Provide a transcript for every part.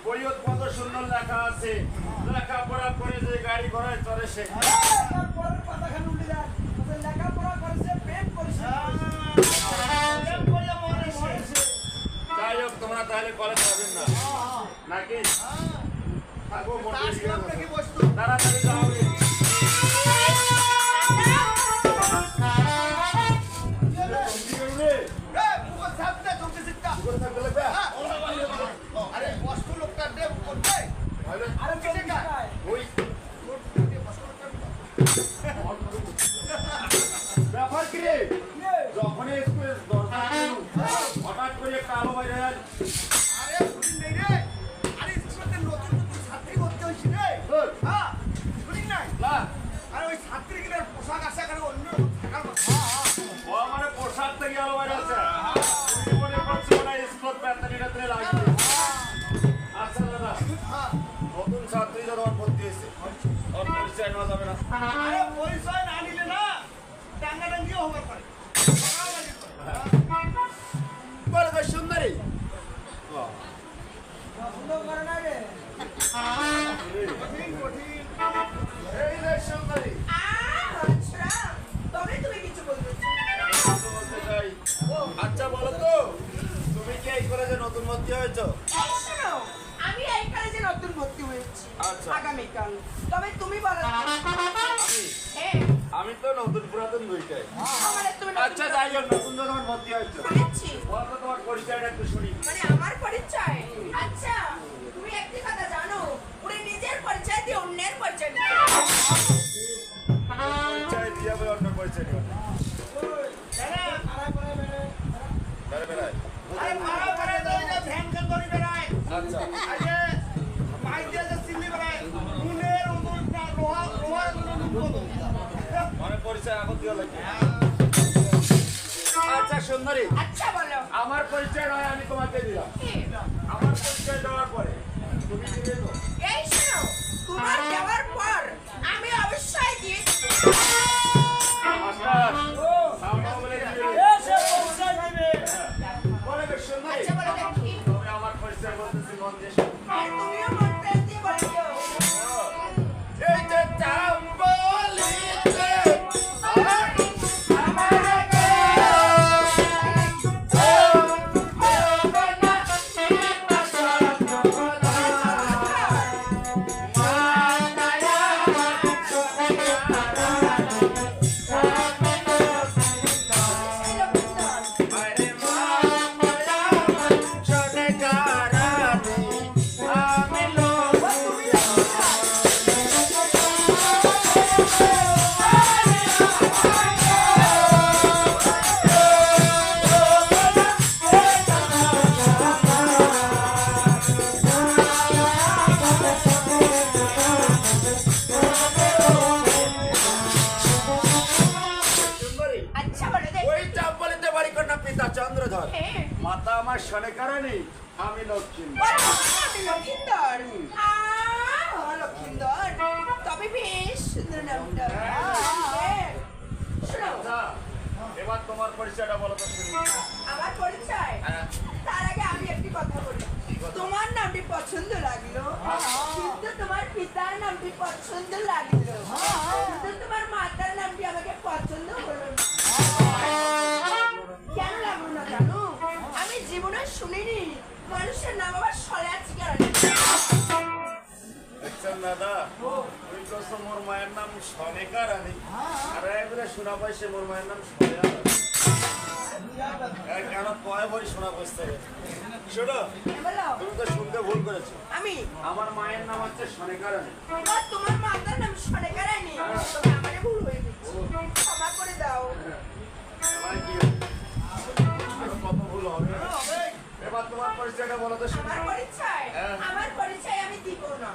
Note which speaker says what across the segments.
Speaker 1: বইয়ত কত সুন্দর লেখা আছে, লেখাপড়া করে পড়ায় চরে সে
Speaker 2: পরের কথা খান উল্টে দেন লেখাপড়া করেছে প্রেম করেছে
Speaker 1: যাই হোক তোমরা তাহলে কলেজ যাবেন না নাকি থাকবো তাড়াতাড়ি যাও ব্যাপার কি রে যখন হঠাৎ করে একটা আলো বাইরে আমার পোশাক থেকে আলো বাইরে আছে মনে করছে না স্কুল প্যাটার্নি রাত্রে লাগবে আচ্ছা দাদা নতুন ছাত্রী যখন ভর্তি হয়েছে ওর পরিচয় নেওয়া যাবে না
Speaker 2: পরিচয় না নিলে না টাঙ্গাটাঙ্গিও হবার পারে
Speaker 1: বলে তো সুন্দরী
Speaker 2: সুন্দর করে না রে
Speaker 1: এই রে সুন্দরী আচ্ছা বলো তো তুমি কি এই কলেজে নতুন ভর্তি হয়েছো
Speaker 3: আমি এই কলেজে নতুন ভর্তি হয়েছি
Speaker 1: আচ্ছা।
Speaker 3: আগামীকাল তবে তুমি বলো
Speaker 1: আমি তো নতুন পুরাতন দুইটাই
Speaker 3: তুমি
Speaker 1: আচ্ছা যাই হোক নতুন যখন ভর্তি হয়েছো
Speaker 3: শুনেছি
Speaker 1: বলো তো তোমার পরিচয়টা একটু শুনি
Speaker 3: মানে আমার পরিচয় আচ্ছা তুমি একটি কথা জানো উনি নিজের পরিচয় দিয়ে অন্যের পরিচয় দিতে
Speaker 1: পরিচয় দিয়ে বলে অন্য পরিচয় নিও না বেড়ে বেড়ায় আচ্ছা মানে পরিচয় এখন দিয়ে লাগে আচ্ছা সুন্দরী
Speaker 3: আচ্ছা বলো
Speaker 1: আমার পরিচয় নয় আমি তোমাকে দিলাম আমার পরিচয় দেওয়ার পরে তুমি দিলে তো
Speaker 3: এই শোনো তোমার দেওয়ার পর আমি অবশ্যই দিয়েছি
Speaker 1: মাস্টার সামনে বলে দিলে বলে বেশ সুন্দরী
Speaker 3: আচ্ছা বলো দেখি
Speaker 1: তুমি আমার পরিচয় বলতেছি মন দিয়ে শোনো।
Speaker 3: আর তুমিও মন প্রাণ দিয়ে বলো
Speaker 1: এই যে চাম্বলিতে
Speaker 3: আচ্ছা বলো দেখি
Speaker 1: ওই চাম্বলিতে বাড়ি কন্যা পিতা চন্দ্রধর
Speaker 3: হ্যাঁ
Speaker 1: মাতা আমার শনে কারণে আমি লক্ষ্মী
Speaker 3: লক্ষিন্দর লক্ষিন্দর তবে বেশ সুন্দর নামটা শোনো
Speaker 1: আচ্ছা, এবার তোমার পরিচয়টা বলো তো শুনি
Speaker 3: আমার পরিচয় তার আগে আমি একটি কথা বলি তোমার নামটি পছন্দ লাগলো কিন্তু তোমার পিতার নামটি পছন্দ লাগলো কিন্তু তোমার মাতার নামটি আমাকে পছন্দ হলো না কেন লাগলো না জানো আমি জীবনে শুনিনি মানুষের নাম আবার সলে চিকার
Speaker 1: দেখছেন দাদা তুই তো মোর মায়ের নাম সনেকা রানী আর একবারে শোনা পাইছে মোর মায়ের নাম সনেকা কেন কয় বড়ি শোনা পাইছে শোনো
Speaker 3: বলো
Speaker 1: তুমি তো শুনতে ভুল করেছো
Speaker 3: আমি
Speaker 1: আমার মায়ের নাম হচ্ছে সনেকা রানী
Speaker 3: তোমার মাতার নাম সনেকা রানী তবে আমারে ভুল হয়ে গেছে ক্ষমা করে দাও
Speaker 1: আমার কি আরো কত ভুল হবে এবার তোমার পরিচয়টা বলো তো শুনি
Speaker 3: আমার পরিচয় আমি দিব না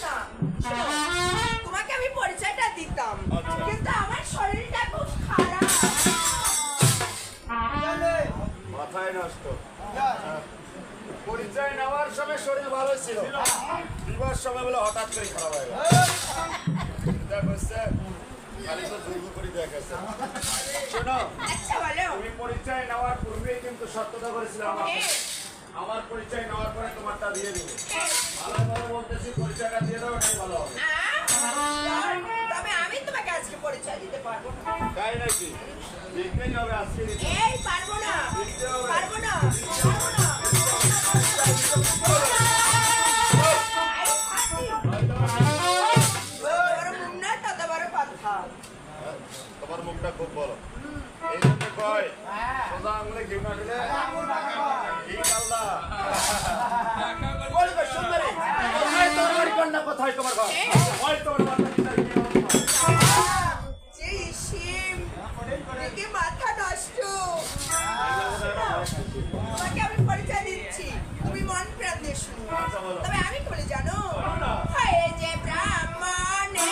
Speaker 3: না তোমাকে আমি পরিচয়টা দিতাম কিন্তু আমার শরীরটা খুব খারাপ
Speaker 1: মাথায় নষ্ট পরিচয় নেওয়ার সময় শরীর ভালো ছিল বিবাহের সময় বলে হঠাৎ করে খারাপ হয়ে গেল খালি তো দুর্গ করে দেখাচ্ছে শোনো
Speaker 3: আচ্ছা বলো
Speaker 1: তুমি পরিচয় নেওয়ার পূর্বেই কিন্তু সত্যতা করেছিলাম আমার পরিচয় নেওয়ার পরে তোমারটা দিয়ে দিবে ভালো ভালো বলতেছি পরিচয়টা দিয়ে দাও এটাই ভালো হবে
Speaker 3: পরিচয় দিতে পারবো না।
Speaker 1: তাই নাকি? দেখতেই হবে আজকে দিতে।
Speaker 3: এই পারবো না,
Speaker 1: দেখতে হবে।
Speaker 3: পারবো না, পারবো না। বড় মুখ না, তত বড় কথা।
Speaker 1: তোমার মুখটা খুব বড়। এই জন্য কয়, সোজা আঙুলে ঘি না দিলে ঘি কাল্লা। বলি গো সুন্দরী, কোথায় তোমার বাড়ি, কন্যা কোথায় তোমার ঘর? ওই তোমার মাথা পিতার কি অবস্থা?
Speaker 3: যে ইসিম, দেখে মাথা নষ্ট। তোমাকে আমি পরিচয় দিচ্ছি, তুমি মন প্রাণ দিয়ে শুনো। তবে আমি কি বলি জানো? হয়ে যে ব্রাহ্মণে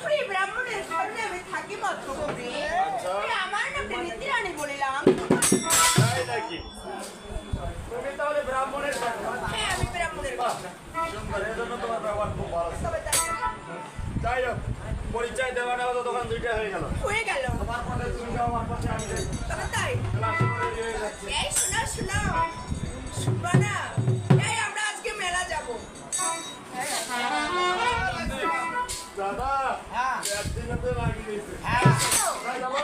Speaker 3: ওই ব্রাহ্মণের ঘরে আমি থাকি মাত্র করে। ওই আমার নামটা নীতি রানী বলিলাম।
Speaker 1: তাই নাকি? তুমি তাহলে ব্রাহ্মণের কন্যা।
Speaker 3: হ্যাঁ, আমি ব্রাহ্মণের ঘর।
Speaker 1: সুন্দর, এই জন্য তোমার ব্যবহার খুব ভালো।
Speaker 3: তবে তাই
Speaker 1: যাই হোক, পরিচয় দেওয়া নেওয়া তো দোকান দুইটা হয়ে গেল।
Speaker 3: হয়ে গেল।
Speaker 1: তোমার পথে তুমি যাও, আমার পথে আমি যাই।
Speaker 3: তবে তাই
Speaker 1: ক্লাস শুরু হয়ে যাচ্ছে।
Speaker 3: এই শোনো শোনো, শুনবা না? এই আমরা আজকে মেলা যাব।
Speaker 1: দাদা, একদিনে তো লাগিয়ে দিয়েছে।
Speaker 3: শোনো,
Speaker 1: কোথায় যাবো?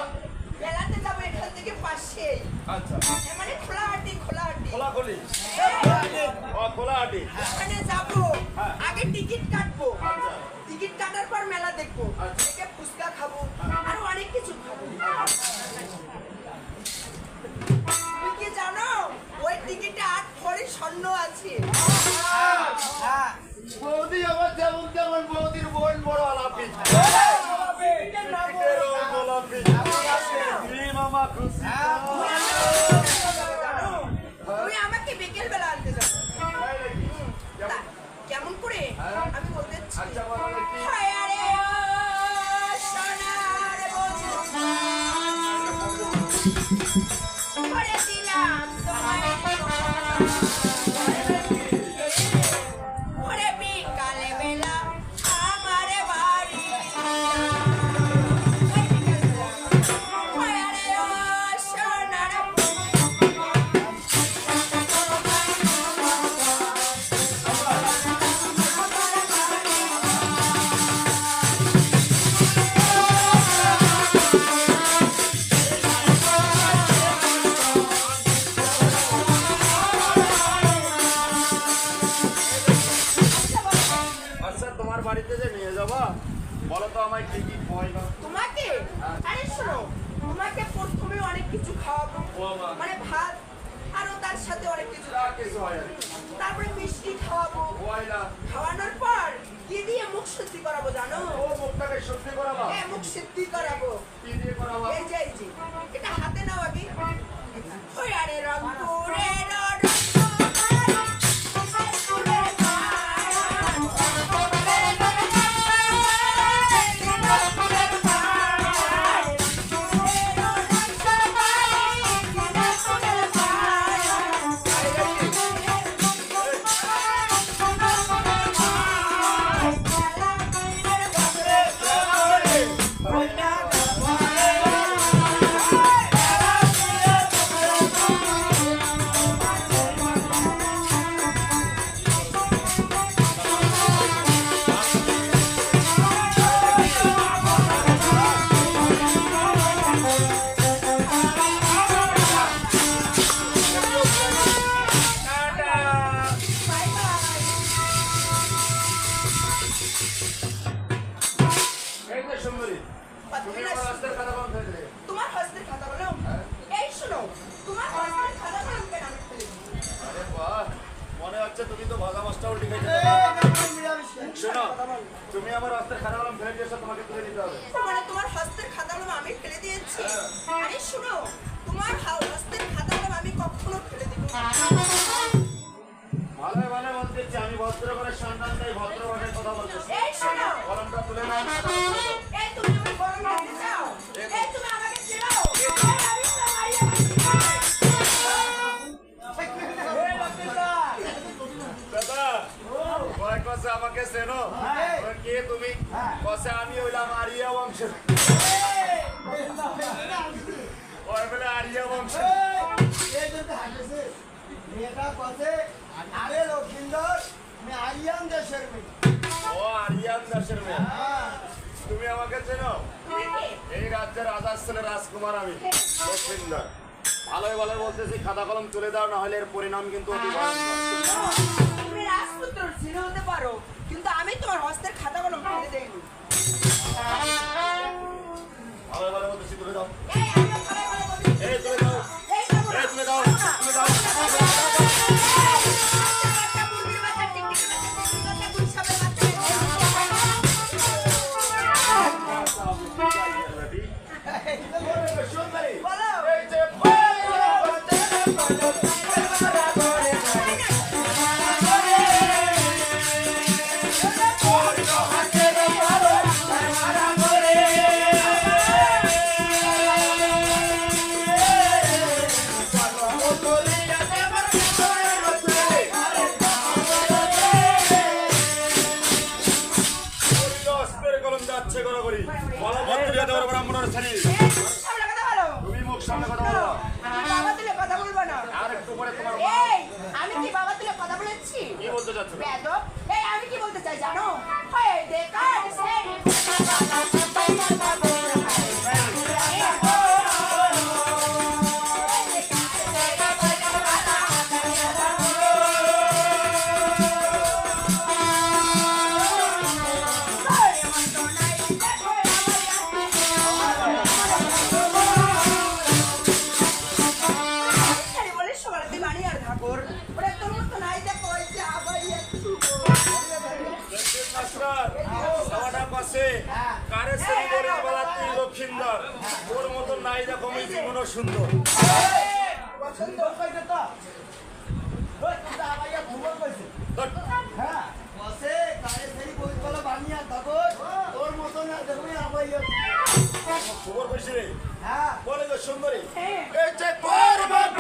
Speaker 3: মেলাতে যাবো এখান থেকে পাশেই।
Speaker 1: আচ্ছা,
Speaker 3: এ মানে খোলাহাটি, খোলাহাটি।
Speaker 1: খোলাখুলি। ও, খোলাহাটি।
Speaker 3: ওখানে যাবো,
Speaker 1: হ্যাঁ।
Speaker 3: আগে টিকিট কাটবো।
Speaker 1: আচ্ছা,
Speaker 3: টিকিট কাটার পর মেলা দেখবো।
Speaker 1: আচ্ছা।
Speaker 3: দেখে ফুচকা খাবো, আরো অনেক কিছু খাবো। তুমি কি জানো ওই টিকিটে 8 ভরি স্বর্ণ আছে?
Speaker 1: বৌদি আমার যেমন তেমন, বৌদির বোন বড় আলাপি।
Speaker 3: টিকিটের নাম
Speaker 1: টিকিটের ওই গোলাপি। কি মামা খুশি।
Speaker 3: জানো? তুমি আমাকে বিকেল বেলা আনতে যাবো।
Speaker 1: তাই নাকি?
Speaker 3: তা- কেমন করে আমি বলতে চাচ্ছি।
Speaker 1: আচ্ছা, বলো কি?
Speaker 3: হায় আরে ও সোনার বন্ধু, করে দিলাম তোমায় ওরে বিকালে বেলা আমার বাড়ি। হায় আরে ও সোনার
Speaker 1: আচ্ছা, তোমার বাড়িতে যে নিয়ে যাবা, বলো তো আমায় কি কি খাওয়াই না?
Speaker 3: তোমাকে, আরে শোনো, তোমাকে প্রথমে অনেক কিছু খাওয়াবো,
Speaker 1: ও মা।
Speaker 3: মানে ভাত আরো তার সাথে অনেক কিছু
Speaker 1: যা কিছু হয় আর কি।
Speaker 3: তারপরে মিষ্টি খাওয়াবো।
Speaker 1: হয় না।
Speaker 3: খাওয়ানোর পর কি দিয়ে মুখ শুদ্ধি করাবো জানো?
Speaker 1: ও, মুখটাকে সত্যি করাবা?
Speaker 3: হ্যাঁ, মুখ শুদ্ধি করাবো।
Speaker 1: কি দিয়ে করাবা?
Speaker 3: এই যে এটা হাতে নাও আগে। ওই আরে রংপুরের
Speaker 1: এই যে সুন্দরী, তুমি আমার রাস্তার কথা বন্ধ করে দিলে।
Speaker 3: তোমার হস্তের খাতা বলো। এই শোনো, তোমার হস্তের খাতা বলো কেন আমি খুলি?
Speaker 1: আরে বাহ, মনে হচ্ছে তুমি তো ভাজা মাছটা উল্টে খাইতে। শোনো, তুমি আমার রাস্তার খাতা কলম ফেলে দিয়েছো, তোমাকে তুলে দিতে হবে।
Speaker 3: মানে তোমার হস্তের
Speaker 1: ভালো ভালো বলতেছি আমি ভদ্র করে সন্তান তাই ভদ্র ভাষায় কথা বলতেছি
Speaker 3: এই শোনো
Speaker 1: কলমটা তুলে নাও
Speaker 3: এই তুমি আমার গরম লাগতে চাও এই তুমি আমাকে চেনাও এই আমি তোমার মারিয়া
Speaker 2: এই লক্ষ্মীদা
Speaker 1: দাদা কয় কথা আমাকে চেনো ওরা কে তুমি কথা আমি হইলাম আরিয়া বংশের ওই বলে আরিয়া বংশের
Speaker 2: এই যে হাসছে মেয়েটা কথা আরে লক্ষ্মীন্দর আমি আরিয়ান দেশের মেয়ে
Speaker 1: ও আরিয়ান দাসের মেয়ে তুমি আমাকে চেনো
Speaker 3: তুমি কে
Speaker 1: এই রাজ্যের রাজার ছেলে রাজকুমার আমি লক্ষ্মীন্দর ভালোই ভালো বলতেছি খাতা কলম তুলে দাও না হলে এর পরিণাম কিন্তু অতি ভয়ঙ্কর
Speaker 3: তুমি রাজপুত্র ছিল হতে পারো কিন্তু আমি তোমার হস্তের খাতা কলম ফেলে দেইনি
Speaker 1: ভালোই ভালো বলতেছি তুলে দাও
Speaker 3: এই আমি খাতা কলম বলি
Speaker 1: এই তুলে দাও
Speaker 3: এই দেবো না।
Speaker 1: এই তুলে দাও তুলে দাও
Speaker 3: বাচ্চা মুরগির বাচ্চা টিকটিকি বাচ্চা গুলি সাপের বাচ্চা
Speaker 1: সুন্দরী
Speaker 3: বলো
Speaker 1: এই যে কলম যাচ্ছে গড়াগড়ি বলো ভদ্রিয়া দেওয়ার ব্রাহ্মণের ছেলে
Speaker 3: এই সামনে কথা বলো
Speaker 1: তুমি মুখ সামনে কথা বলো
Speaker 3: বাবা তুলে কথা বলবো না
Speaker 1: আর একটু পরে তোমার
Speaker 3: এই আমি কি বাবা তুলে কথা বলেছি
Speaker 1: কি বলতে চাচ্ছ
Speaker 3: বেদব এই আমি কি বলতে চাই জানো হয় দেখার সেই বলে সকালে বাড়ি আর ঠাকুর ওরা তোর মতো নাই দেখো ওই যে আবার একটু
Speaker 1: সবাটা পাশে কারে সেরি করে বলা তুই লক্ষিন্দর তোর মতো নাই দেখো আমি জীবনও সুন্দর
Speaker 2: সুন্দর কইতে তো ওই তোমরা আবাইয়া ভুবন কইছে
Speaker 1: ধর।
Speaker 2: হ্যাঁ বসে কারে সেই বইগুলো বানিয়া দাও তোর মত না দেখবি আবাইয়া
Speaker 1: খবর কইছি রে
Speaker 2: হ্যাঁ
Speaker 1: বলে গো সুন্দরী
Speaker 3: হ্যাঁ
Speaker 1: এই যে তোর বাপ